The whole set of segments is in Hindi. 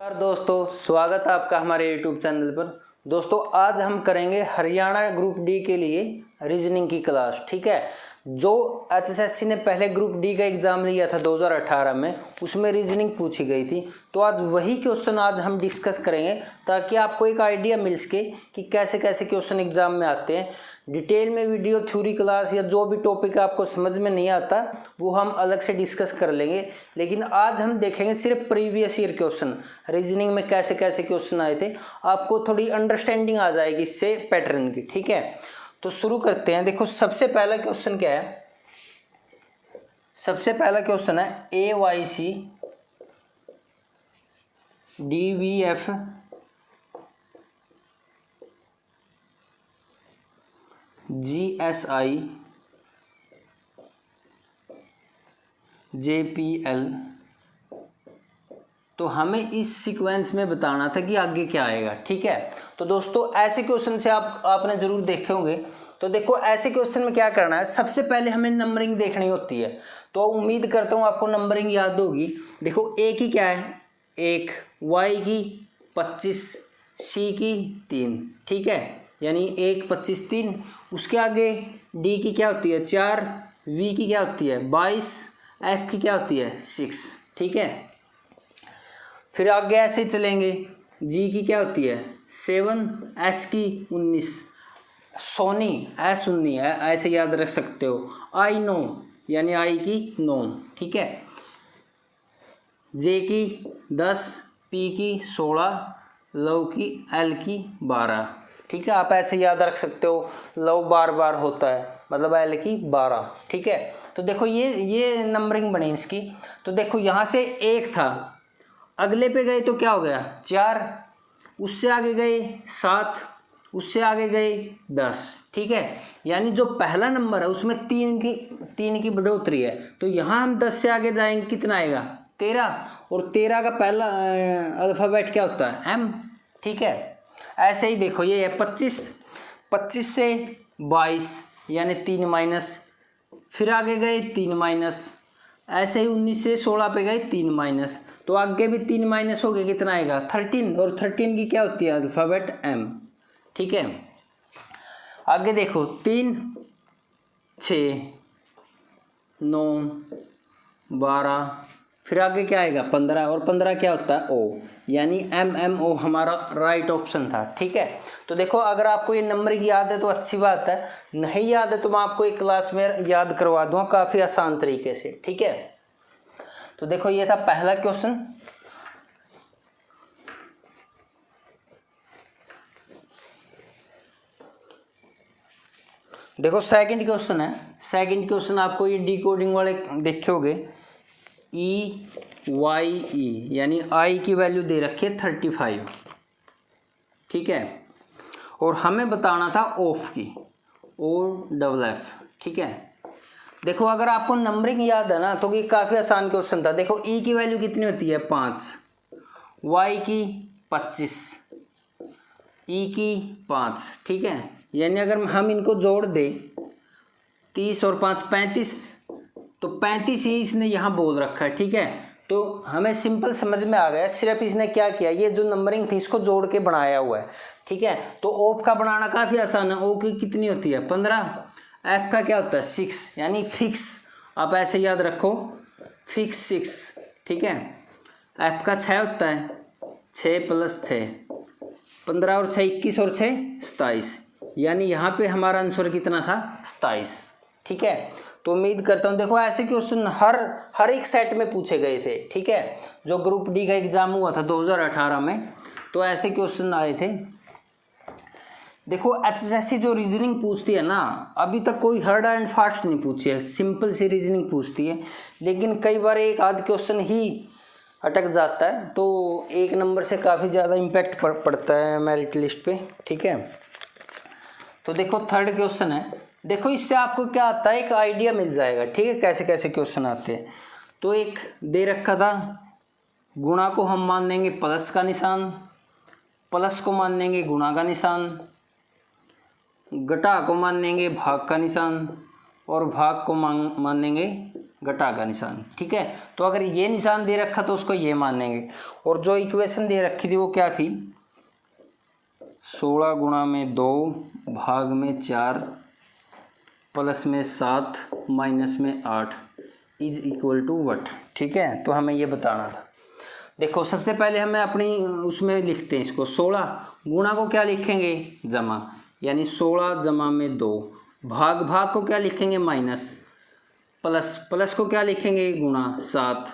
नमस्कार दोस्तों, स्वागत है आपका हमारे YouTube चैनल पर। दोस्तों आज हम करेंगे हरियाणा ग्रुप डी के लिए रीजनिंग की क्लास। ठीक है, जो HSSC ने पहले ग्रुप डी का एग्ज़ाम लिया था 2018 में, उसमें रीजनिंग पूछी गई थी। तो आज वही क्वेश्चन आज हम डिस्कस करेंगे ताकि आपको एक आइडिया मिल सके कि कैसे कैसे क्वेश्चन एग्ज़ाम में आते हैं। डिटेल में वीडियो, थ्योरी क्लास या जो भी टॉपिक आपको समझ में नहीं आता वो हम अलग से डिस्कस कर लेंगे, लेकिन आज हम देखेंगे सिर्फ प्रीवियस ईयर क्वेश्चन रीजनिंग में कैसे कैसे क्वेश्चन आए थे। आपको थोड़ी अंडरस्टैंडिंग आ जाएगी इससे पैटर्न की। ठीक है, तो शुरू करते हैं। देखो सबसे पहला क्वेश्चन क्या है। सबसे पहला क्वेश्चन है AYC DVF GSI JPL। तो हमें इस सीक्वेंस में बताना था कि आगे क्या आएगा। ठीक है, तो दोस्तों ऐसे क्वेश्चन से आपने जरूर देखे होंगे। तो देखो ऐसे क्वेश्चन में क्या करना है, सबसे पहले हमें नंबरिंग देखनी होती है। तो उम्मीद करता हूँ आपको नंबरिंग याद होगी। देखो A की क्या है 1, Y की 25, C की 3। ठीक है, यानी 1, 25, 3। उसके आगे D की क्या होती है 4, V की क्या होती है 22, F की क्या होती है 6। ठीक है, फिर आगे ऐसे चलेंगे। G की क्या होती है 7, S की 19, सोनी S 19 है, ऐसे याद रख सकते हो। I 9 यानी I की 9। ठीक है, J की 10, P की 16, लव की L की 12। ठीक है, आप ऐसे याद रख सकते हो। लव बार बार होता है, मतलब L की 12। ठीक है, तो देखो ये नंबरिंग बनी इसकी। तो देखो यहाँ से 1 था, अगले पे गए तो क्या हो गया 4, उससे आगे गए 7, उससे आगे गए 10। ठीक है, यानी जो पहला नंबर है उसमें 3 की बढ़ोतरी है। तो यहाँ हम 10 से आगे जाएंगे, कितना आएगा 13, और 13 का पहला अल्फ़ाबेट क्या होता है M। ठीक है, ऐसे ही देखो ये है 25 से 22 यानी 3 माइनस, फिर आगे गए 3 माइनस, ऐसे ही 19 से 16 पे गए 3 माइनस, तो आगे भी 3 माइनस हो गया, कितना आएगा 13, और 13 की क्या होती है अल्फ़ाबेट M। ठीक है, आगे देखो 3, 6, 9, 12, फिर आगे क्या आएगा 15, और 15 क्या होता है O, यानी MMO हमारा राइट ऑप्शन था। ठीक है, तो देखो अगर आपको ये नंबरिंग याद है तो अच्छी बात है, नहीं याद है तो मैं आपको एक क्लास में याद करवा दूंगा काफ़ी आसान तरीके से। ठीक है, तो देखो ये था पहला क्वेश्चन। देखो सेकंड क्वेश्चन है। सेकंड क्वेश्चन आपको ये डिकोडिंग वाले देखे होंगे। EYE यानी I की वैल्यू दे रखी है 35। ठीक है, और हमें बताना था ऑफ की OFF। ठीक है, देखो अगर आपको नंबरिंग याद है ना तो ये काफ़ी आसान क्वेश्चन था। देखो E की वैल्यू कितनी होती है 5, Y की 25, E की 5। ठीक है, यानी अगर हम इनको जोड़ दें 30 और 5 35, तो 35 ही इसने यहाँ बोल रखा है। ठीक है, तो हमें सिंपल समझ में आ गया, सिर्फ इसने क्या किया, ये जो नंबरिंग थी इसको जोड़ के बनाया हुआ है। ठीक है, तो ऑफ का बनाना काफ़ी आसान है। ओ की कितनी होती है 15, एफ का क्या होता है 6, यानी फिक्स। आप ऐसे याद रखो फिक्स 6। ठीक है, एफ का 6 होता है, 6 + 6 15, और 6 21, और 6 27, यानी यहाँ पे हमारा आंसर कितना था 27। ठीक है, तो उम्मीद करता हूँ देखो ऐसे क्वेश्चन हर एक सेट में पूछे गए थे। ठीक है, जो ग्रुप डी का एग्ज़ाम हुआ था 2018 में, तो ऐसे क्वेश्चन आए थे। देखो HSSC जो रीजनिंग पूछती है ना, अभी तक कोई हार्ड एंड फास्ट नहीं पूछी है, सिंपल सी रीजनिंग पूछती है। लेकिन कई बार एक आध क्वेश्चन ही अटक जाता है, तो 1 नंबर से काफ़ी ज़्यादा इम्पैक्ट पड़ता है मेरिट लिस्ट पे। ठीक है, तो देखो थर्ड क्वेश्चन है। देखो इससे आपको क्या आता है, एक आइडिया मिल जाएगा। ठीक है, कैसे कैसे क्वेश्चन आते हैं। तो एक दे रखा था, गुणा को हम मान लेंगे प्लस का निशान, प्लस को मान लेंगे गुणा का निशान, घटा को मान लेंगे भाग का निशान, और भाग को मानेंगे घटा का निशान, ठीक है। तो अगर ये निशान दे रखा तो उसको ये मानेंगे। और जो इक्वेशन दे रखी थी वो क्या थी, 16 गुणा में 2 भाग में 4 प्लस में 7 माइनस में 8 इज इक्वल टू वट, ठीक है। तो हमें ये बताना था। देखो सबसे पहले हमें अपनी उसमें लिखते हैं इसको, 16 गुणा को क्या लिखेंगे, जमा, यानी 16 जमा में 2, भाग को क्या लिखेंगे, माइनस, प्लस को क्या लिखेंगे, गुणा, 7,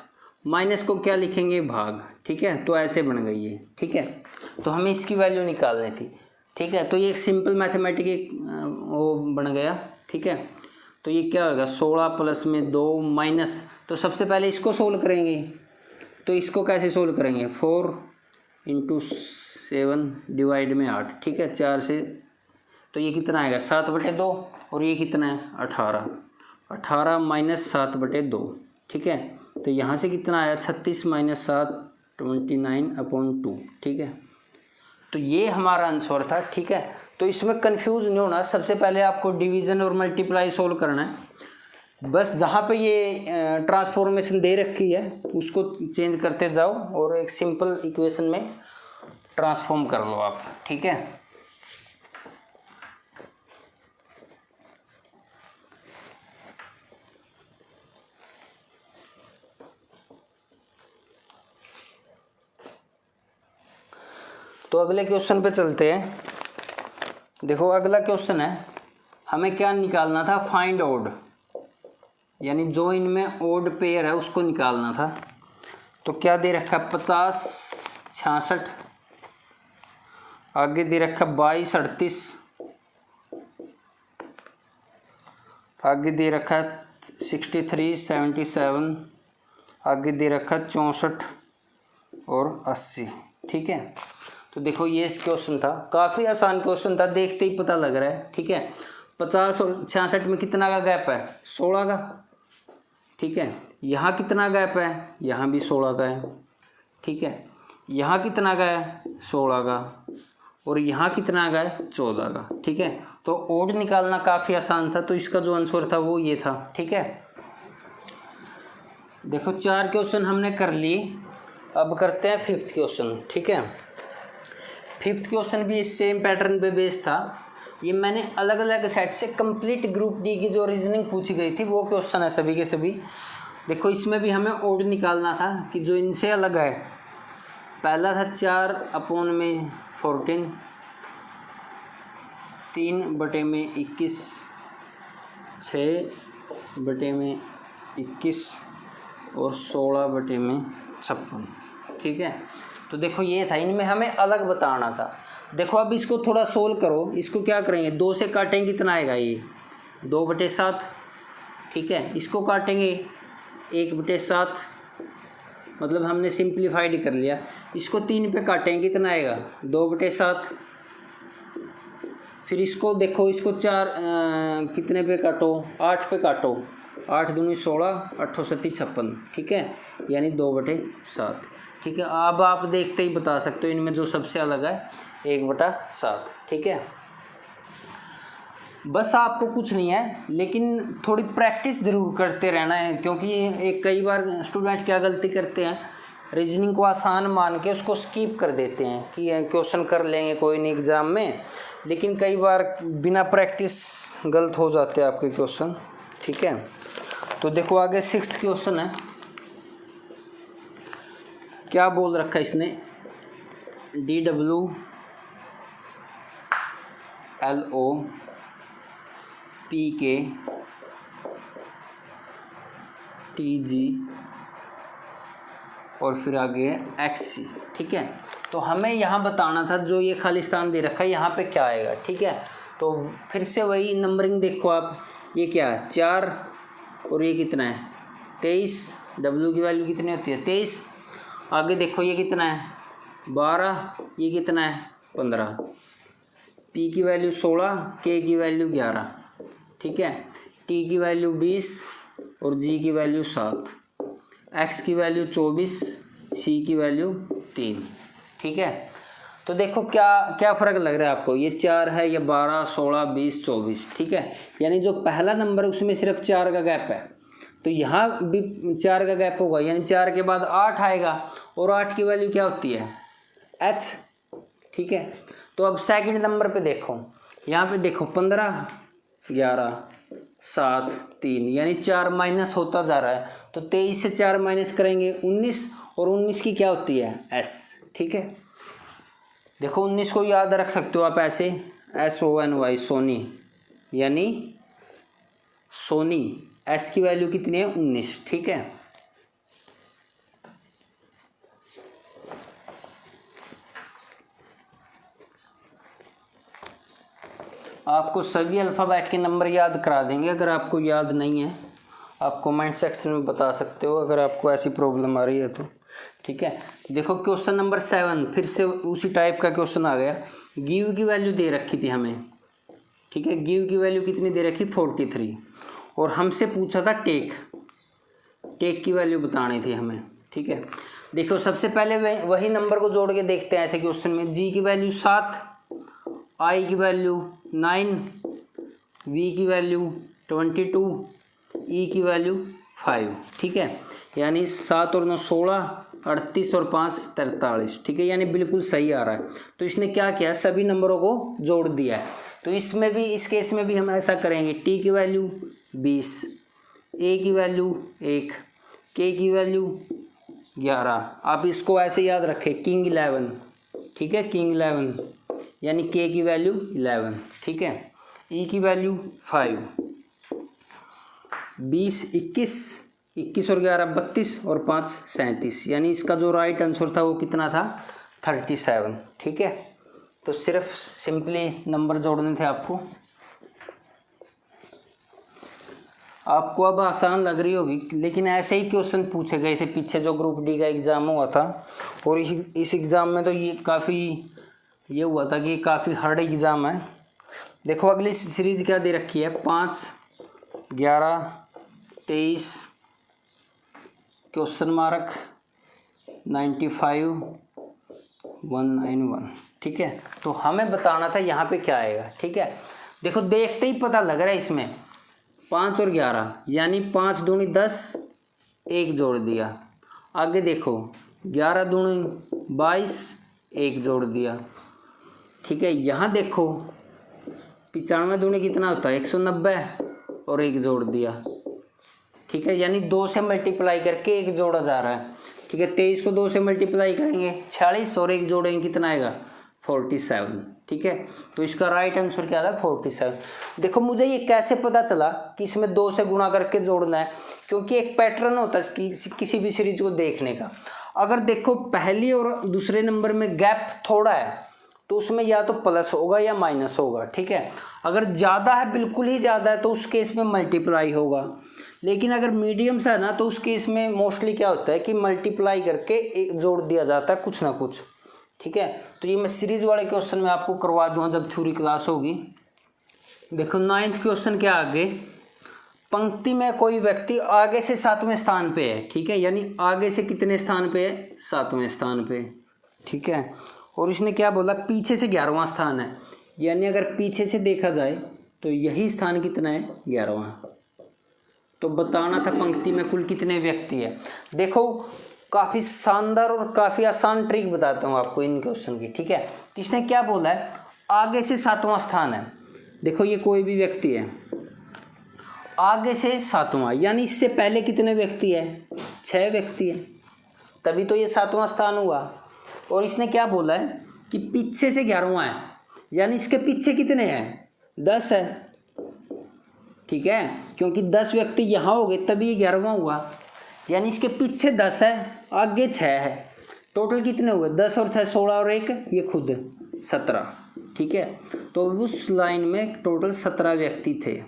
माइनस को क्या लिखेंगे, भाग, ठीक है। तो ऐसे बन गई है, ठीक है। तो हमें इसकी वैल्यू निकालनी थी, ठीक है। तो ये एक सिंपल मैथमेटिक वो बन गया, ठीक है। तो ये क्या होगा, 16 प्लस में 2 माइनस, तो सबसे पहले इसको सोल्व करेंगे। तो इसको कैसे सोल्व करेंगे, 4 × 7 डिवाइड में 8, ठीक है, 4 से। तो ये कितना आएगा, 7/2, और ये कितना है, 18 माइनस 7/2, ठीक है। तो यहाँ से कितना आया, 36 माइनस 7 29/2, ठीक है। तो ये हमारा आंसर था, ठीक है। तो इसमें कंफ्यूज नहीं होना, सबसे पहले आपको डिवीज़न और मल्टीप्लाई सोल्व करना है। बस जहाँ पे ये ट्रांसफॉर्मेशन दे रखी है उसको चेंज करते जाओ और एक सिंपल इक्वेशन में ट्रांसफॉर्म कर लो आप, ठीक है। तो अगले क्वेश्चन पे चलते हैं। देखो अगला क्वेश्चन है, हमें क्या निकालना था, फाइंड ऑड, यानी जो इनमें ओड पेयर है उसको निकालना था। तो क्या दे रखा, 50 66, आगे दे रखा 22 38, आगे दे रखा 63 77, आगे दे रखा 64 और 80, ठीक है। तो देखो ये क्वेश्चन था, काफ़ी आसान क्वेश्चन था, देखते ही पता लग रहा है, ठीक है। 50 और 66 में कितना का गैप है, 16 का, ठीक है। यहाँ कितना गैप है, यहाँ भी 16 का है, ठीक है। यहाँ कितना का है, 16 का, और यहाँ कितना का है, 14 का, ठीक है। तो ओड निकालना काफ़ी आसान था, तो इसका जो आंसर था वो ये था, ठीक है। देखो 4 क्वेश्चन हमने कर लिए, अब करते हैं 5th क्वेश्चन, ठीक है। 5th क्वेश्चन भी सेम पैटर्न पे बेस्ड था। ये मैंने अलग अलग सेट से कंप्लीट ग्रुप डी की जो रीजनिंग पूछी गई थी वो क्वेश्चन है सभी के सभी। देखो इसमें भी हमें ओड निकालना था कि जो इनसे अलग है। पहला था 4/14, 3/21, 6/21 और 16/56, ठीक है। तो देखो ये था, इनमें हमें अलग बताना था। देखो अब इसको थोड़ा सोल्व करो, इसको क्या करेंगे, 2 से काटेंगे कितना आएगा, ये 2/7, ठीक है। इसको काटेंगे 1/7, मतलब हमने सिंप्लीफाइड कर लिया। इसको 3 पे काटेंगे कितना आएगा, 2/7। फिर इसको देखो, इसको 4 कितने पे काटो, 8 पे काटो, 8 दूनी 16, 8 7 56, ठीक है, यानी 2/7, ठीक है। अब आप देखते ही बता सकते हो इनमें जो सबसे अलग है 1/7, ठीक है। बस आपको कुछ नहीं है, लेकिन थोड़ी प्रैक्टिस ज़रूर करते रहना है, क्योंकि एक कई बार स्टूडेंट क्या गलती करते हैं, रीजनिंग को आसान मान के उसको स्किप कर देते हैं कि क्वेश्चन कर लेंगे कोई नहीं एग्ज़ाम में, लेकिन कई बार बिना प्रैक्टिस गलत हो जाते हैं आपके क्वेश्चन, ठीक है। तो देखो आगे 6th क्वेश्चन है, क्या बोल रखा है इसने, DW LO PK TG और फिर आगे है XC, ठीक है। तो हमें यहाँ बताना था जो ये खालिस्तान दे रखा है यहाँ पे क्या आएगा, ठीक है। तो फिर से वही नंबरिंग देखो आप, ये क्या है 4 और ये कितना है 23, W की वैल्यू कितनी होती है 23, आगे देखो ये कितना है 12, ये कितना है 15, P की वैल्यू 16, K की वैल्यू 11, ठीक है, T की वैल्यू 20 और G की वैल्यू 7, X की वैल्यू 24, C की वैल्यू 3, ठीक है। तो देखो क्या क्या फ़र्क लग रहा है आपको, ये 4 है, ये 12, 16, 20, 24, ठीक है। यानी जो पहला नंबर उसमें सिर्फ 4 का गैप है, तो यहाँ भी 4 का गैप होगा, यानी 4 के बाद 8 आएगा, और 8 की वैल्यू क्या होती है, h, ठीक है। तो अब सेकंड नंबर पे देखो, यहाँ पे देखो 15, 11, 7, 3, यानी 4 माइनस होता जा रहा है, तो 23 से 4 माइनस करेंगे 19, और 19 की क्या होती है, s, ठीक है। देखो 19 को याद रख सकते हो आप ऐसे, SONY, सोनी, यानी सोनी, s की वैल्यू कितनी है, 19, ठीक है। आपको सभी अल्फ़ाबेट के नंबर याद करा देंगे, अगर आपको याद नहीं है आप कमेंट सेक्शन में बता सकते हो, अगर आपको ऐसी प्रॉब्लम आ रही है तो, ठीक है। देखो क्वेश्चन नंबर 7, फिर से उसी टाइप का क्वेश्चन आ गया। गिव की वैल्यू दे रखी थी हमें, ठीक है, गिव की वैल्यू कितनी दे रखी, 43, और हमसे पूछा था टेक की वैल्यू बतानी थी हमें, ठीक है। देखो सबसे पहले वही नंबर को जोड़ के देखते हैं ऐसे क्वेश्चन में। जी की वैल्यू 7, आई की वैल्यू 9, वी की वैल्यू 22, ई की वैल्यू 5, ठीक है। यानी 7 और 9 16, 38 और 5 43, ठीक है, यानी बिल्कुल सही आ रहा है। तो इसने क्या किया, सभी नंबरों को जोड़ दिया है। तो इसमें भी, इस केस में भी हम ऐसा करेंगे। टी की वैल्यू 20, ए की वैल्यू 1, के की वैल्यू 11। आप इसको ऐसे याद रखें, किंग 11, ठीक है, किंग 11, यानी के की वैल्यू 11, ठीक है। ई की वैल्यू 5, 20, 21 और 11 32 और 5 37, यानी इसका जो राइट आंसर था वो कितना था, 37, ठीक है। तो सिर्फ सिंपली नंबर जोड़ने थे आपको। आपको अब आसान लग रही होगी, लेकिन ऐसे ही क्वेश्चन पूछे गए थे पीछे जो ग्रुप डी का एग्ज़ाम हुआ था, और इस एग्ज़ाम में तो ये हुआ था कि काफ़ी हार्ड एग्ज़ाम है। देखो अगली सीरीज क्या दे रखी है, 5, 11, 23, क्वेश्चन मार्क 95, 191, ठीक है। तो हमें बताना था यहाँ पे क्या आएगा, ठीक है। देखो देखते ही पता लग रहा है इसमें 5 और 11, यानी 5 दूनी 10, 1 जोड़ दिया। आगे देखो 11 दूनी 22, 1 जोड़ दिया, ठीक है। यहाँ देखो 95 दूनी कितना होता है, 190, और 1 जोड़ दिया, ठीक है। यानी 2 से मल्टीप्लाई करके 1 जोड़ा जा रहा है, ठीक है। 23 को 2 से मल्टीप्लाई करेंगे 46, और 1 जोड़ेंगे कितना आएगा, 47, ठीक है। तो इसका राइट आंसर क्या था, 47। देखो मुझे ये कैसे पता चला कि इसमें 2 से गुणा करके जोड़ना है, क्योंकि एक पैटर्न होता है किसी भी सीरीज को देखने का। अगर देखो पहली और दूसरे नंबर में गैप थोड़ा है तो उसमें या तो प्लस होगा या माइनस होगा, ठीक है। अगर ज़्यादा है, बिल्कुल ही ज़्यादा है, तो उस केस में मल्टीप्लाई होगा। लेकिन अगर मीडियम सा है ना, तो उस केस में मोस्टली क्या होता है कि मल्टीप्लाई करके एक जोड़ दिया जाता है कुछ ना कुछ, ठीक है। तो ये मैं सीरीज वाले क्वेश्चन में आपको करवा दूँगा जब थ्योरी क्लास होगी। देखो 9th क्वेश्चन के आगे, पंक्ति में कोई व्यक्ति आगे से 7वें स्थान पे है, ठीक है, यानी आगे से कितने स्थान पे है, 7वें स्थान पे, ठीक है। और इसने क्या बोला, पीछे से 11वां स्थान है, यानी अगर पीछे से देखा जाए तो यही स्थान कितना है, 11वां। तो बताना था पंक्ति में कुल कितने व्यक्ति है। देखो काफ़ी शानदार और काफ़ी आसान ट्रिक बताता हूँ आपको इन क्वेश्चन की, ठीक है। तो इसने क्या बोला है, आगे से 7वां स्थान है। देखो ये कोई भी व्यक्ति है, आगे से 7वां, यानी इससे पहले कितने व्यक्ति है, 6 व्यक्ति है, तभी तो ये 7वां स्थान हुआ। और इसने क्या बोला है कि पीछे से 11वां है, यानी इसके पीछे कितने हैं, 10 है, ठीक है, क्योंकि 10 व्यक्ति यहाँ हो गए तभी ये 11वां हुआ, यानी इसके पीछे 10 है, आगे 6 है, टोटल कितने हुए, 10 और 6 16 और 1 ये खुद 17, ठीक है। तो उस लाइन में टोटल 17 व्यक्ति थे।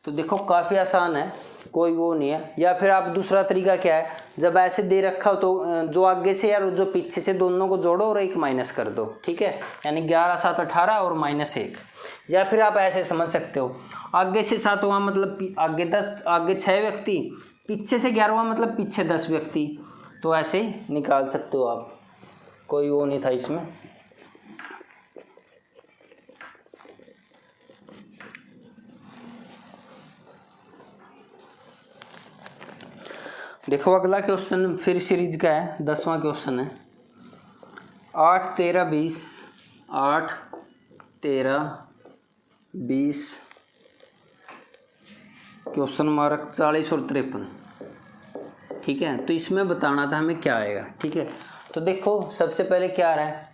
तो देखो काफ़ी आसान है, कोई वो नहीं है। या फिर आप दूसरा तरीका क्या है, जब ऐसे दे रखा हो तो जो आगे से या जो पीछे से दोनों को जोड़ो और 1 माइनस कर दो, ठीक है, यानी 11 7 18 और -1। या फिर आप ऐसे समझ सकते हो, आगे से 7वां मतलब आगे 10, आगे 6 व्यक्ति, पीछे से 11वां मतलब पीछे 10 व्यक्ति, तो ऐसे निकाल सकते हो आप। कोई वो नहीं था इसमें। देखो अगला क्वेश्चन फिर सीरीज का है, 10वां क्वेश्चन है। 8 13 20, 8 13 20 क्वेश्चन मार्क 40 और 53। ठीक है, तो इसमें बताना था हमें क्या आएगा। ठीक है, तो देखो सबसे पहले क्या आ रहा है,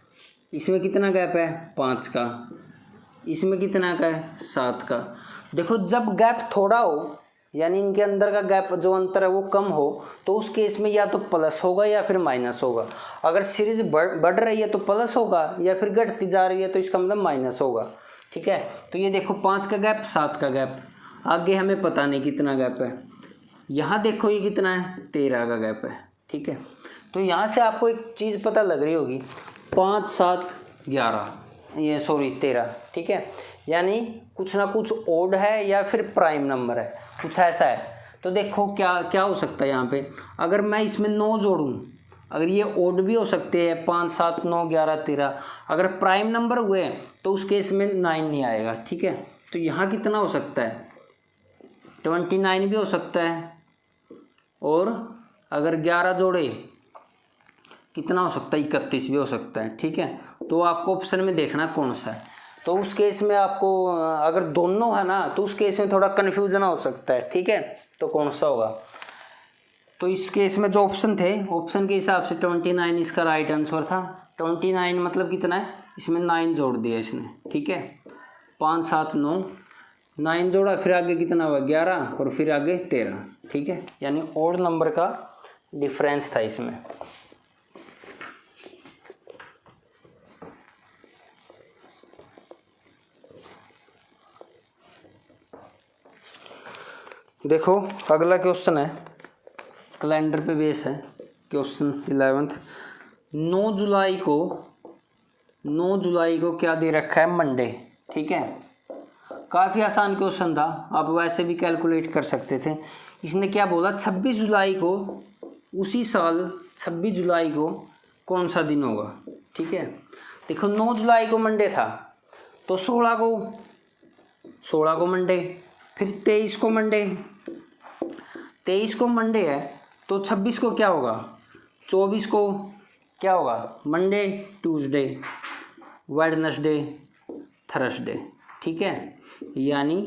इसमें कितना गैप है 5 का, इसमें कितना का है 7 का। देखो जब गैप थोड़ा हो यानी इनके अंदर का गैप जो अंतर है वो कम हो तो उस केस में या तो प्लस होगा या फिर माइनस होगा। अगर सीरीज बढ़ रही है तो प्लस होगा या फिर घटती जा रही है तो इसका मतलब माइनस होगा। ठीक है, तो ये देखो 5 का गैप 7 का गैप, आगे हमें पता नहीं कितना गैप है। यहाँ देखो ये कितना है 13 का गैप है। ठीक है, तो यहाँ से आपको एक चीज़ पता लग रही होगी 5 7 11 ये सॉरी 13। ठीक है, यानी कुछ ना कुछ ओड है या फिर प्राइम नंबर है, कुछ ऐसा है। तो देखो क्या क्या हो सकता है यहाँ पे, अगर मैं इसमें 9 जोड़ूँ, अगर ये ओड भी हो सकते हैं 5 7 9 11 13, अगर प्राइम नंबर हुए तो उस केस में 9 नहीं आएगा। ठीक है, तो यहाँ कितना हो सकता है 29 भी हो सकता है, और अगर 11 जोड़े कितना हो सकता है 31 भी हो सकता है। ठीक है, तो आपको ऑप्शन में देखना कौन सा है। तो उस केस में आपको अगर दोनों है ना तो उस केस में थोड़ा कन्फ्यूजन हो सकता है। ठीक है, तो कौन सा होगा, तो इस केस में जो ऑप्शन थे ऑप्शन के हिसाब से 29 इसका राइट आंसर था। 29 मतलब कितना है, इसमें 9 जोड़ दिया इसने। ठीक है, 5 7 9 9 जोड़ा, फिर आगे कितना हुआ 11 और फिर आगे 13। ठीक है, यानी ओड नंबर का डिफरेंस था इसमें। देखो अगला क्वेश्चन है, कैलेंडर पे बेस है क्वेश्चन 11th। 9 जुलाई को क्या दे रखा है मंडे। ठीक है, काफ़ी आसान क्वेश्चन था, आप वैसे भी कैलकुलेट कर सकते थे। इसने क्या बोला 26 जुलाई को, उसी साल 26 जुलाई को कौन सा दिन होगा। ठीक है, देखो 9 जुलाई को मंडे था तो 16 को मंडे, फिर 23 को मंडे, 23 को मंडे है तो 26 को क्या होगा 24 को क्या होगा मंडे ट्यूसडे वेडनेसडे थर्सडे। ठीक है, यानी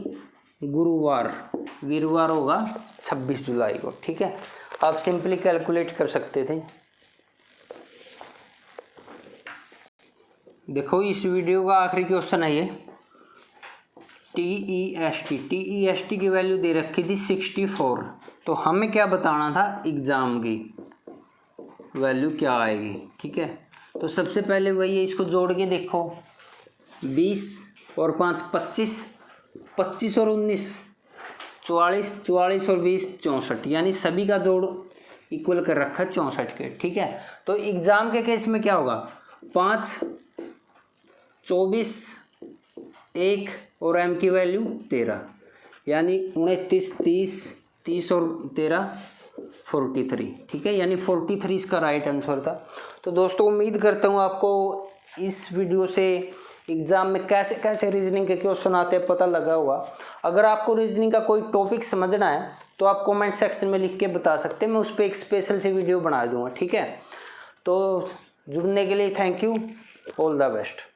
गुरुवार वीरवार होगा 26 जुलाई को। ठीक है, आप सिंपली कैलकुलेट कर सकते थे। देखो इस वीडियो का आखिरी क्वेश्चन है ये, TEST की वैल्यू दे रखी थी 64, तो हमें क्या बताना था एग्ज़ाम की वैल्यू क्या आएगी। ठीक है, तो सबसे पहले वही है, इसको जोड़ के देखो 20 और 5 25, 25 और 19 44, 44 और 20 64, यानी सभी का जोड़ इक्वल कर रखा है 64 के। ठीक है, तो एग्ज़ाम के केस में क्या होगा 5 24 1 और m की वैल्यू 13, यानी 29 30 और 13 43। ठीक है, यानी 43 इसका राइट आंसर था। तो दोस्तों उम्मीद करता हूँ आपको इस वीडियो से एग्ज़ाम में कैसे कैसे रीजनिंग के क्वेश्चन आते हैं पता लगा होगा। अगर आपको रीजनिंग का कोई टॉपिक समझना है तो आप कमेंट सेक्शन में लिख के बता सकते हैं, मैं उस पर एक स्पेशल सी वीडियो बना दूँगा। ठीक है, तो जुड़ने के लिए thank you, all the best.